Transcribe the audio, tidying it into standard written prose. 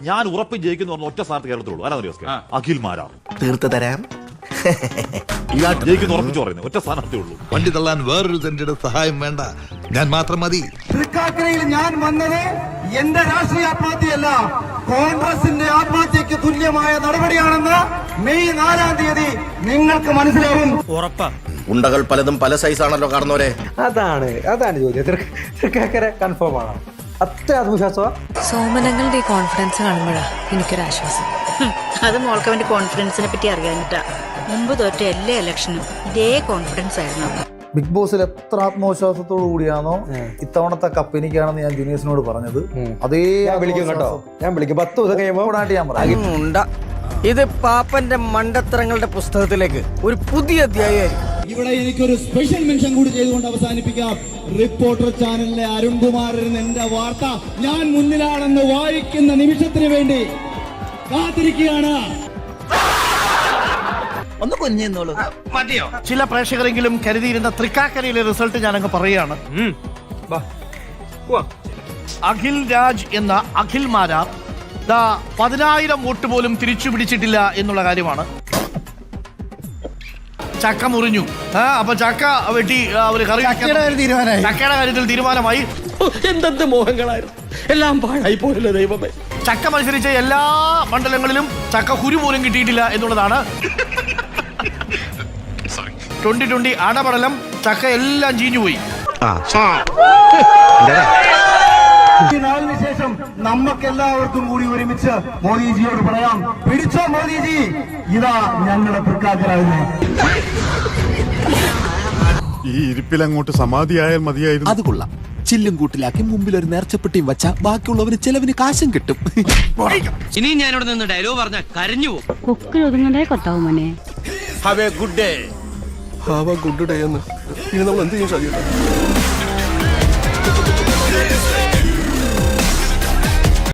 ഞാൻ ഉറപ്പ് ജയിക്കുന്ന ഒറ്റ സ്ഥാനത്ത് കേരളത്തിലുള്ളൂ. ആരാ? അഖിൽ മാരാർ. തീർത്ത് തരാം. ജയിക്കുന്ന ഉറപ്പിച്ചു പറയുന്നത് ഒറ്റ സ്ഥാനത്തേ ഉള്ളൂ. വണ്ടി തള്ളാൻ വേറൊരു തന്റെ സഹായം വേണ്ട, ഞാൻ മാത്രം മതി. തൃക്കാക്കരയിൽ ഞാൻ വന്നത് എന്റെ രാഷ്ട്രീയ ആത്മഹത്യയല്ല, കോൺഗ്രസിന്റെ ആത്മഹത്യക്ക് തുല്യമായ നടപടിയാണെന്ന് മെയ് 4-ാം തീയതി നിങ്ങൾക്ക് മനസ്സിലാവും. ഉറപ്പാ. ഉണ്ടകൾ പലതും പല സൈസാണല്ലോ കാണുന്നവരെ. അതാണ് ചോദ്യം. തൃക്കാക്കര കൺഫേം ആണോ? അത്ര ആത്മവിശ്വാസമാ? സോമനങ്ങളുടെ ഈ കോൺഫിഡൻസ് കാണുമ്പോഴാ എനിക്കൊരാശ്വാസം. അത് മോൾക്ക് അവന്റെ കോൺഫിഡൻസിനെ പറ്റി അറിയാനിട്ടാ. മുമ്പ് തോറ്റ എല്ലാ ഇലക്ഷനും ഇതേ കോൺഫിഡൻസ് ആയിരുന്നു. ബിഗ് ബോസിൽ എത്ര ആത്മവിശ്വാസത്തോടു കൂടിയാണോ ഇത്തവണത്തെ കപ്പ് എനിക്കാണെന്ന് ഞാൻ ജൂനിയേഴ്സിനോട് പറഞ്ഞത്, അതേ വിളിക്കും കേട്ടോ. ഞാൻ വിളിക്കും 10 ദിവസം കഴിയുമ്പോൾ ഞാൻ പറയാം. ഇത് പാപ്പന്റെ മണ്ടത്തരങ്ങളുടെ പുസ്തകത്തിലേക്ക് ഒരു പുതിയ അധ്യായമായിരിക്കും. ഇവിടെ എനിക്കൊരു സ്പെഷ്യൽ മെൻഷൻ കൂടി ചെയ്തുകൊണ്ട് അവസാനിപ്പിക്കാം. റിപ്പോർട്ടർ ചാനലിലെ അരുൺകുമാറിന് എന്റെ വാർത്ത ഞാൻ മുന്നിലാണെന്ന് വായിക്കുന്ന നിമിഷത്തിന് വേണ്ടി കാത്തിരിക്കുകയാണ്. ഒന്ന് കുഞ്ഞെന്നോളൂ. മതിയോ? ചില പ്രേക്ഷകരെങ്കിലും കരുതിയിരുന്ന തൃക്കാക്കരയിലെ റിസൾട്ട് ഞാനങ്ങ് പറയുകയാണ്. അഖിൽ രാജ് എന്ന അഖിൽ മാരാർ 10,000 വോട്ട് പോലും തിരിച്ചു പിടിച്ചിട്ടില്ല എന്നുള്ള കാര്യമാണ്. ചക്ക മുറിഞ്ഞു. അപ്പൊ ചക്ക വെട്ടി അവര് കറി ചക്കയുടെ കാര്യത്തിൽ തീരുമാനമായി. എന്തെന്ത് മോഹങ്ങളായിരുന്നു, എല്ലാം പാഴായി പോയല്ലോ ദൈവമേ. ചക്ക മത്സരിച്ച എല്ലാ മണ്ഡലങ്ങളിലും ചക്ക കുരു പോലും കിട്ടിയിട്ടില്ല എന്നുള്ളതാണ്. 2020 അടപടലം ചക്ക എല്ലാം ചീഞ്ഞുപോയി. നാളിന് ശേഷം നമുക്കെല്ലാവർക്കും കൂടി ഒരുമിച്ച് മോദിജിയോട് പറയാം, പിടിച്ചോ മോദിജി, ഇതാ ഞങ്ങളുടെ തൃക്കാക്കരാകുന്നു. ഈ ഇരിപ്പിലങ്ങോട്ട് സമാധിയായാൽ മതിയായിരുന്നു. അത് കൊള്ളാം. ചില്ലും കൂട്ടിലാക്കി മുമ്പിൽ ഒരു നേർച്ചപ്പെട്ടിയും വെച്ചാ ബാക്കിയുള്ളവന് ചെലവിന് കാശും കിട്ടും. ഇനി ഞാനിവിടെ നിന്ന് ഡയലോഗ് പറഞ്ഞ കരഞ്ഞു പോകും. കൊക്കിലൊതുങ്ങണ്ടേ കൊത്താവും മോനെ. Have A good day. Have A good day എന്ന് ഇനി നമ്മൾ എന്ത് ചെയ്യും?